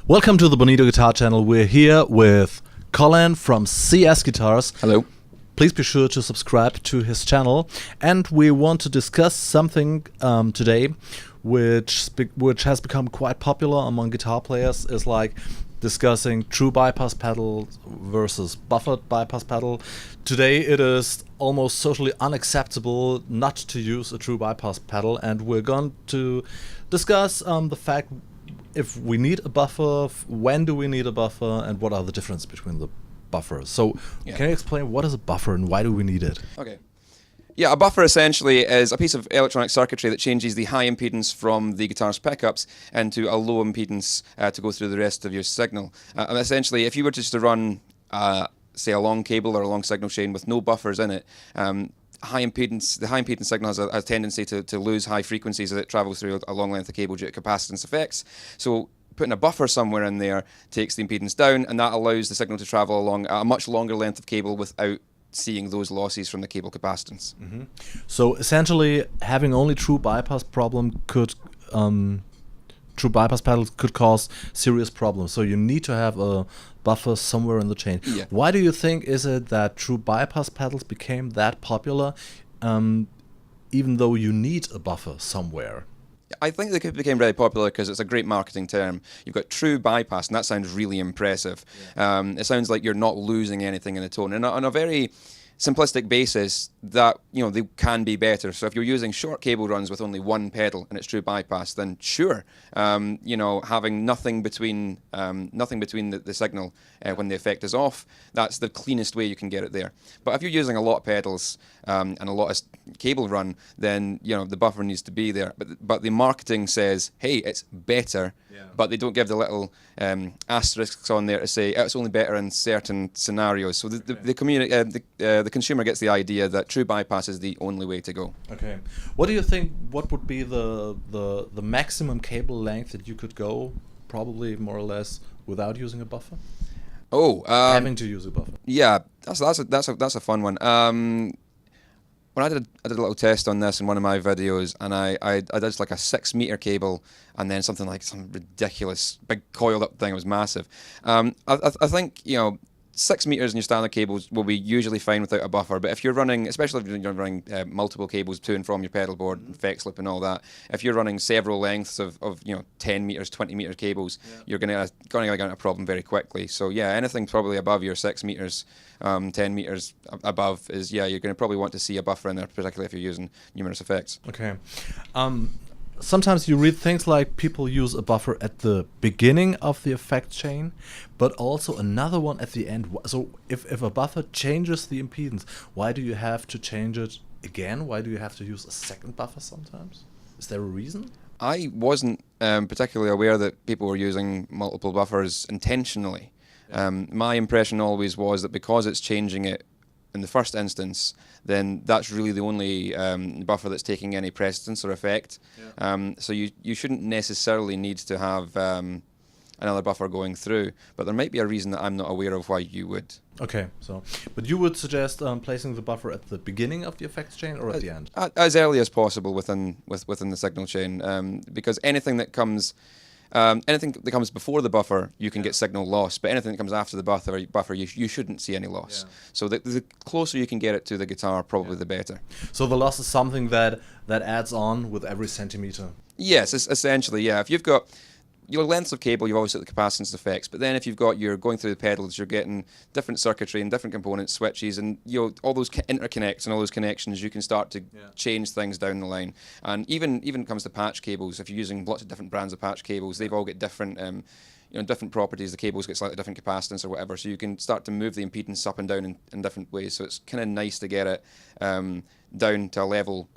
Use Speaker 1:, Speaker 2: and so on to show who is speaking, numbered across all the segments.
Speaker 1: Welcome to the Bonito Guitar Channel. We're here with Colin from CSGuitars.
Speaker 2: Hello.
Speaker 1: Please be sure to subscribe to his channel. And we want to discuss something today which has become quite popular among guitar players, is like discussing true bypass pedal versus buffered bypass pedal. Today it is almost socially unacceptable not to use a true bypass pedal, and we're going to discuss the fact if we need a buffer, when do we need a buffer, and what are the differences between the buffers. So can you explain what is a buffer and why do we need it?
Speaker 2: Okay. Yeah, a buffer essentially is a piece of electronic circuitry that changes the high impedance from the guitar's pickups into a low impedance to go through the rest of your signal. And essentially, if you were just to run, say, a long cable or a long signal chain with no buffers in it, the high impedance signal has a tendency to lose high frequencies as it travels through a long length of cable due to capacitance effects. So putting a buffer somewhere in there takes the impedance down, and that allows the signal to travel along a much longer length of cable without seeing those losses from the cable capacitance.
Speaker 1: Mm-hmm. So essentially, having only true bypass pedals could cause serious problems. So you need to have a buffer somewhere in the chain.
Speaker 2: Yeah.
Speaker 1: Why do you think is it that true bypass pedals became that popular, even though you need a buffer somewhere?
Speaker 2: I think they became really popular because it's a great marketing term. You've got true bypass, and that sounds really impressive. Yeah. It sounds like you're not losing anything in the tone. And on a very simplistic basis, that they can be better. So if you're using short cable runs with only one pedal and it's true bypass, then sure, having nothing between the signal when the effect is off, that's the cleanest way you can get it there. But if you're using a lot of pedals and a lot of cable run, then the buffer needs to be there. But the marketing says, hey, it's better. Yeah. But they don't give the little asterisks on there to say it's only better in certain scenarios. So the consumer gets the idea that true bypass is the only way to go.
Speaker 1: Okay. What do you think? What would be the maximum cable length that you could go, probably more or less, without using a buffer? Having to use a buffer.
Speaker 2: Yeah, that's a fun one. When I did a little test on this in one of my videos, and I did just like a 6 meter cable, and then some ridiculous big coiled up thing. It was massive. I think 6 meters in your standard cables will be usually fine without a buffer, but if you're running, especially if you're running multiple cables to and from your pedal board, effect slip and all that, if you're running several lengths of 10 meters, 20 meter cables, you're going to get into a problem very quickly. So yeah, anything probably above your 6 meters, 10 meters above is, you're going to probably want to see a buffer in there, particularly if you're using numerous effects.
Speaker 1: Okay. Sometimes you read things like people use a buffer at the beginning of the effect chain, but also another one at the end. So if a buffer changes the impedance, why do you have to change it again? Why do you have to use a second buffer sometimes? Is there a reason? I
Speaker 2: wasn't particularly aware that people were using multiple buffers intentionally. Yeah. My impression always was that because it's changing it in the first instance, then that's really the only buffer that's taking any precedence or effect. Yeah. So you shouldn't necessarily need to have another buffer going through, but there might be a reason that I'm not aware of why you would.
Speaker 1: Okay, but you would suggest placing the buffer at the beginning of the effects chain or at the end?
Speaker 2: As early as possible within the signal chain, because anything that comes before the buffer, you can get signal loss, but anything that comes after the buffer, you shouldn't see any loss. Yeah. So the closer you can get it to the guitar, probably the better. So the loss is something that adds on with every centimeter? Yes, essentially, yeah. If you've got your lengths of cable, you've always got the capacitance effects, but then if you're going through the pedals, you're getting different circuitry and different components, switches, and all those interconnects and all those connections, you can start to change things down the line. And even when it comes to patch cables, if you're using lots of different brands of patch cables, they've all got different different properties. The cables get slightly different capacitance or whatever, so you can start to move the impedance up and down in different ways. So it's kind of nice to get it down to a level,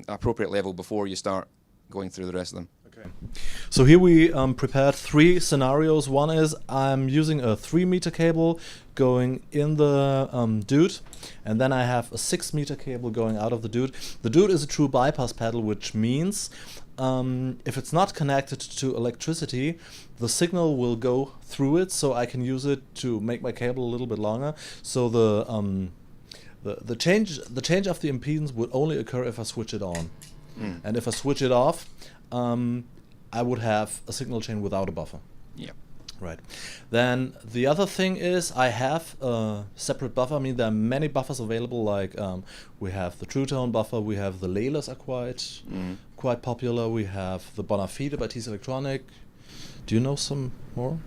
Speaker 2: appropriate level before you start going through the rest of them. Okay. So here we prepared 3 scenarios. One is I'm using a 3 meter cable going in the dude, and then I have a 6 meter cable going out of the dude. The dude is a true bypass pedal, which means if it's not connected to electricity, the signal will go through it, so I can use it to make my cable a little bit longer. So the change of the impedance would only occur if I switch it on. Mm. And if I switch it off, I would have a signal chain without a buffer. Yeah.
Speaker 1: Right. Then the other thing is I have a separate buffer. I mean, there are many buffers available. Like we have the True Tone buffer. We have the Laylas are quite popular. We have the Bonafide by TC Electronic. Do you know some more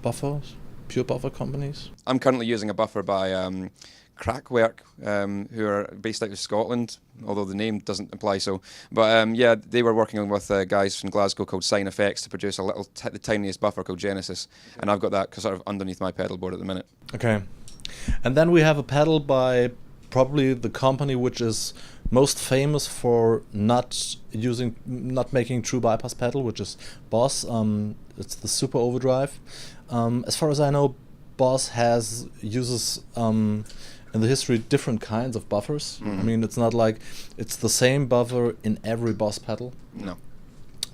Speaker 1: buffers, pure buffer companies?
Speaker 2: I'm currently using a buffer by Crackwork, who are based out of Scotland, although the name doesn't imply so. But yeah, they were working with guys from Glasgow called Sign Effects to produce a little, the tiniest buffer called Genesis, and I've got that sort of underneath my pedal board at the minute.
Speaker 1: Okay, and then we have a pedal by probably the company which is most famous for not making true bypass pedal, which is Boss. It's the Super Overdrive. As far as I know, Boss uses in the history different kinds of buffers. I mean, it's not like it's the same buffer in every Boss pedal.
Speaker 2: No.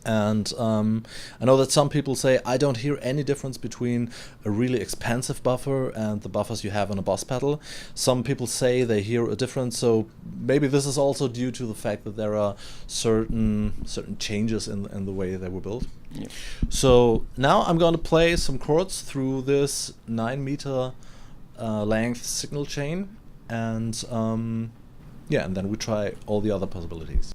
Speaker 1: And I know that some people say, I don't hear any difference between a really expensive buffer and the buffers you have on a Boss pedal. Some people say they hear a difference, so maybe this is also due to the fact that there are certain changes in the way they were built.
Speaker 2: Yeah.
Speaker 1: So now I'm going to play some chords through this 9-meter length signal chain, and yeah, and then we try all the other possibilities.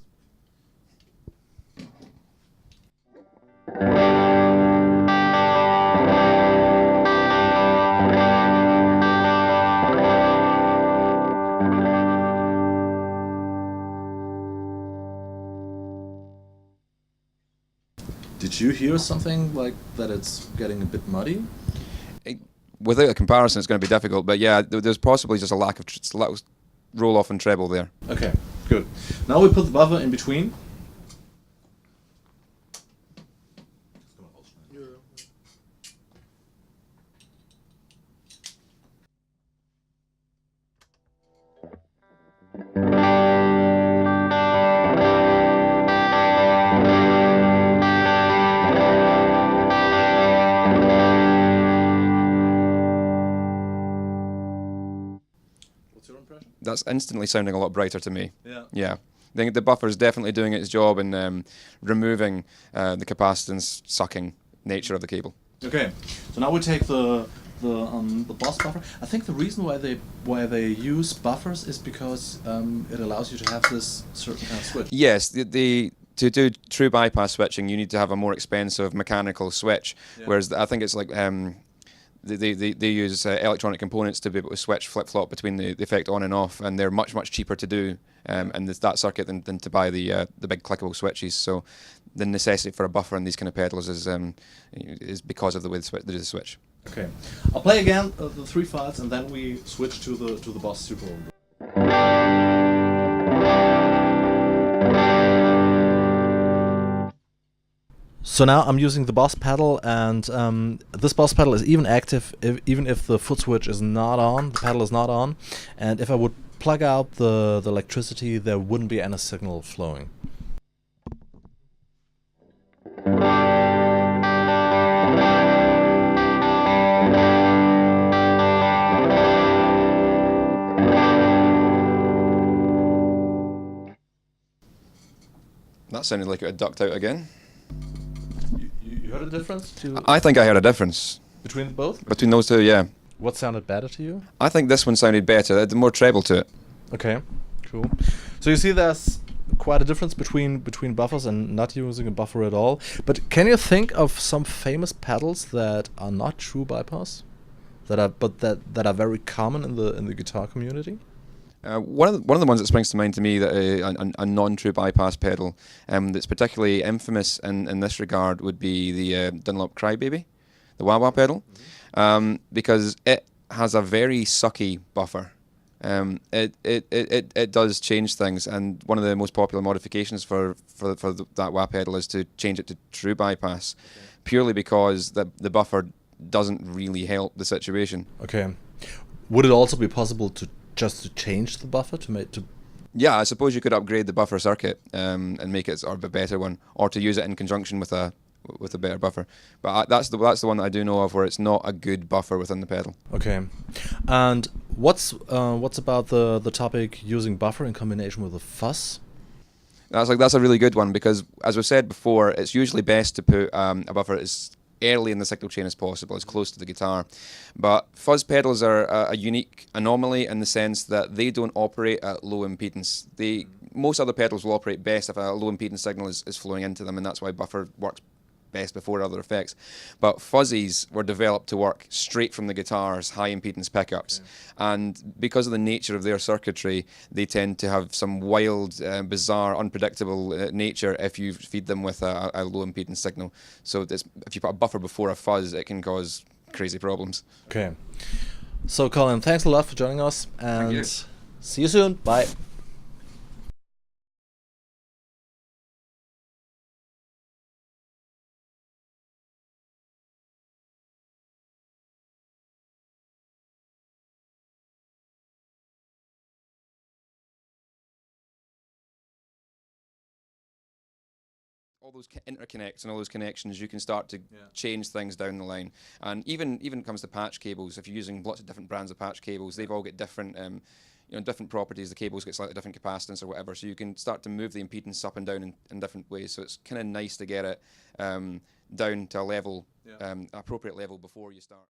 Speaker 1: Did you hear something like that it's getting a bit muddy?
Speaker 2: Without a comparison, it's going to be difficult, but yeah, there's possibly just a lack of roll off and treble there.
Speaker 1: Okay, good. Now we put the buffer in between.
Speaker 2: That's instantly sounding a lot brighter to me.
Speaker 1: Yeah.
Speaker 2: Yeah. I think the buffer is definitely doing its job in removing the capacitance sucking nature of the cable.
Speaker 1: Okay. So now we take the Boss buffer. I think the reason why they use buffers is because it allows you to have this certain kind of switch.
Speaker 2: Yes. To do true bypass switching, you need to have a more expensive mechanical switch. Yeah. Whereas I think it's like they use electronic components to be able to switch flip-flop between the effect on and off, and they're much cheaper to do in that circuit than to buy the big clickable switches. So the necessity for a buffer in these kind of pedals is because of the way they do the switch.
Speaker 1: Okay, I'll play again the 3 files, and then we switch to the Boss Super Overdrive. So now I'm using the Boss pedal, and this Boss pedal is even active even if the foot switch is not on, the pedal is not on, and if I would plug out the electricity, there wouldn't be any signal flowing.
Speaker 2: That sounded like it had ducked out again.
Speaker 1: You heard a difference?
Speaker 2: I think I heard a difference.
Speaker 1: Between both?
Speaker 2: Between those two, yeah.
Speaker 1: What sounded better to you?
Speaker 2: I think this one sounded better. It had more treble to it.
Speaker 1: Okay, cool. So you see there's quite a difference between buffers and not using a buffer at all. But can you think of some famous pedals that are not true bypass? That are very common in the guitar community?
Speaker 2: One of the ones that springs to mind to me that a non-true bypass pedal that's particularly infamous in this regard would be the Dunlop Crybaby, the wah-wah pedal, because it has a very sucky buffer. It does change things, and one of the most popular modifications for that wah pedal is to change it to true bypass, purely because the buffer doesn't really help the situation.
Speaker 1: Okay, would it also be possible to change the buffer to make to?
Speaker 2: Yeah, I suppose you could upgrade the buffer circuit and make it a better one, or to use it in conjunction with a better buffer. But that's the one that I do know of where it's not a good buffer within the pedal.
Speaker 1: Okay, and what's about the topic using buffer in combination with a fuzz?
Speaker 2: That's a really good one, because as we've said before, it's usually best to put a buffer as early in the signal chain as possible, as close to the guitar. But fuzz pedals are a unique anomaly in the sense that they don't operate at low impedance. Most other pedals will operate best if a low impedance signal is flowing into them, and that's why buffer works best before other effects. But fuzzies were developed to work straight from the guitar's high impedance pickups, and because of the nature of their circuitry, they tend to have some wild, bizarre, unpredictable nature if you feed them with a low impedance signal. So if you put a buffer before a fuzz, it can cause crazy problems.
Speaker 1: Okay. So Colin, thanks a lot for joining us, and see you soon. Bye.
Speaker 2: All those interconnects and all those connections, you can start to change things down the line. And even when it comes to patch cables, if you're using lots of different brands of patch cables, they've all got different different properties. The cables get slightly different capacitance or whatever, so you can start to move the impedance up and down in different ways. So it's kind of nice to get it down to a level, appropriate level before you start.